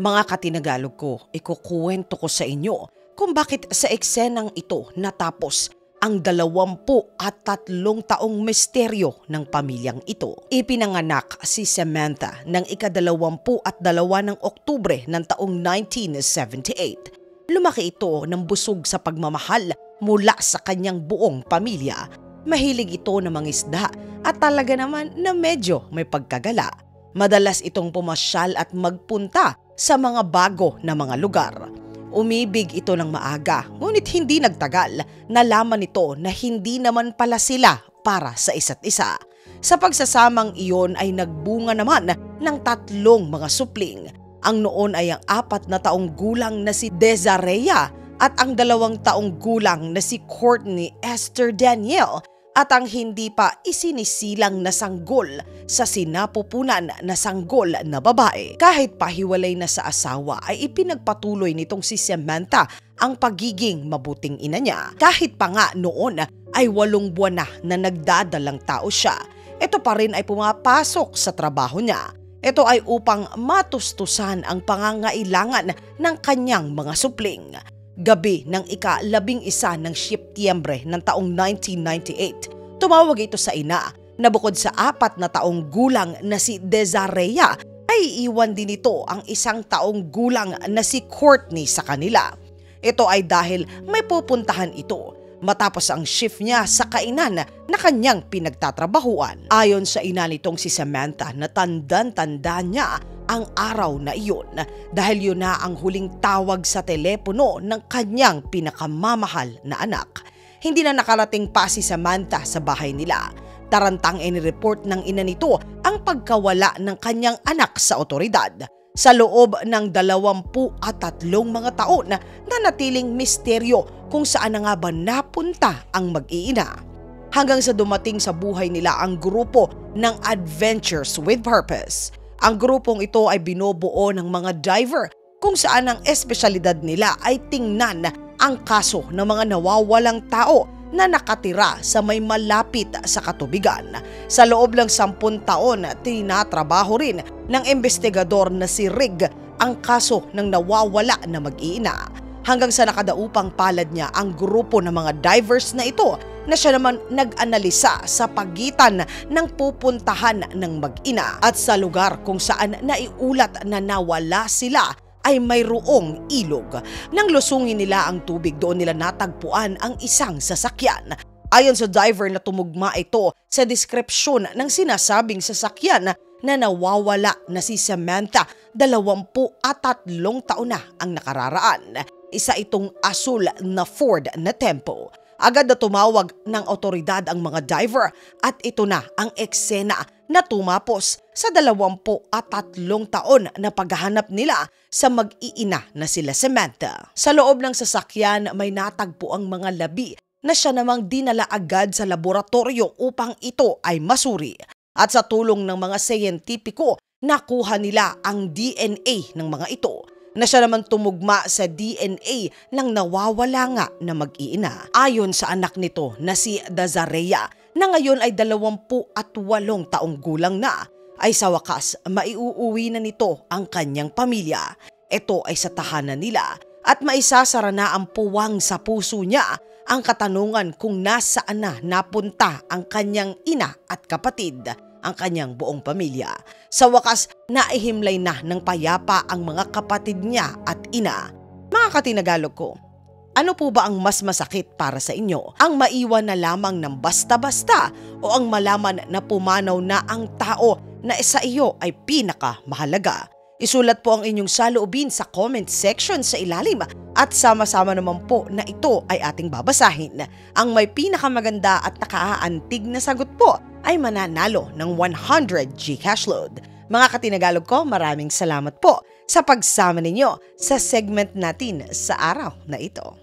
Mga katinagalog ko, ikukuwento ko sa inyo kung bakit sa eksenang ito natapos ang 23 taong misteryo ng pamilyang ito. Ipinanganak si Samantha ng ika-22 ng Oktubre ng taong 1978. Lumaki ito ng busog sa pagmamahal mula sa kanyang buong pamilya. Mahilig ito na mangisda at talaga naman na medyo may pagkagala. Madalas itong pumasyal at magpunta sa mga bago na mga lugar. Umibig ito ng maaga, ngunit hindi nagtagal. Nalaman nito na hindi naman pala sila para sa isa't isa. Sa pagsasamang iyon ay nagbunga naman ng 3 mga supling. Ang noon ay ang 4 na taong gulang na si Desarea at ang 2 taong gulang na si Courtney Esther Danielle at ang hindi pa isinisilang na sanggol sa sinapupunan na sanggol na babae. Kahit pahiwalay na sa asawa ay ipinagpatuloy nitong si Samantha ang pagiging mabuting ina niya. Kahit pa nga noon ay 8 buwan na nagdadalang tao siya, ito pa rin ay pumapasok sa trabaho niya. Ito ay upang matustusan ang pangangailangan ng kanyang mga supling. Gabi ng ika-11 ng Setyembre ng taong 1998, tumawag ito sa ina na bukod sa 4 na taong gulang na si Desarea ay iwan din ito ang 1 taong gulang na si Courtney sa kanila. Ito ay dahil may pupuntahan ito matapos ang shift niya sa kainan na kanyang pinagtatrabahuan. Ayon sa ina nitong si Samantha na tandang-tanda niya ang araw na iyon dahil yun na ang huling tawag sa telepono ng kanyang pinakamamahal na anak. Hindi na nakarating pa si Samantha sa bahay nila. Tarantang inireport ng ina nito ang pagkawala ng kanyang anak sa otoridad. Sa loob ng 23 mga taon na natiling misteryo kung saan na nga ba napunta ang mag-iina. Hanggang sa dumating sa buhay nila ang grupo ng Adventures with Purpose. Ang grupong ito ay binubuo ng mga diver kung saan ang espesyalidad nila ay tingnan ang kaso ng mga nawawalang tao na nakatira sa may malapit sa katubigan. Sa loob ng 10 taon, tinatrabaho rin ng investigador na si Rig ang kaso ng nawawala na mag-iina. Hanggang sa nakadaupang palad niya ang grupo ng mga divers na ito na siya naman nag-analisa sa pagitan ng pupuntahan ng mag-ina at sa lugar kung saan naiulat na nawala sila ay mayroong ilog. Nang lusungin nila ang tubig, doon nila natagpuan ang isang sasakyan. Ayon sa diver na tumugma ito sa deskripsyon ng sinasabing sasakyan na nawawala na si Samantha, 23 taon na ang nakararaan. Isa itong asul na Ford na Tempo. Agad na tumawag ng otoridad ang mga diver at ito na ang eksena na tumapos sa 23 taon na paghahanap nila sa mag-iina na sila Samantha. Sa loob ng sasakyan may natagpo ang mga labi na siya namang dinala agad sa laboratorio upang ito ay masuri. At sa tulong ng mga siyentipiko, nakuha nila ang DNA ng mga ito na siya naman tumugma sa DNA ng nawawala nga na mag-iina. Ayon sa anak nito na si Desarea na ngayon ay 28 taong gulang na, ay sa wakas maiuuwi na nito ang kanyang pamilya. Ito ay sa tahanan nila at maisasara na ang puwang sa puso niya ang katanungan kung nasaan na napunta ang kanyang ina at kapatid, ang kanyang buong pamilya. Sa wakas, naihimlay na ng payapa ang mga kapatid niya at ina. Mga katinagalog ko, ano po ba ang mas masakit para sa inyo? Ang maiwan na lamang ng basta-basta o ang malaman na pumanaw na ang tao na sa iyo ay pinakamahalaga? Isulat po ang inyong saloobin sa comment section sa ilalim at sama-sama naman po na ito ay ating babasahin. Ang may pinakamaganda at nakaaantig na sagot po ay mananalo ng 100 GCash load. Mga katinagalog ko, maraming salamat po sa pagsama ninyo sa segment natin sa araw na ito.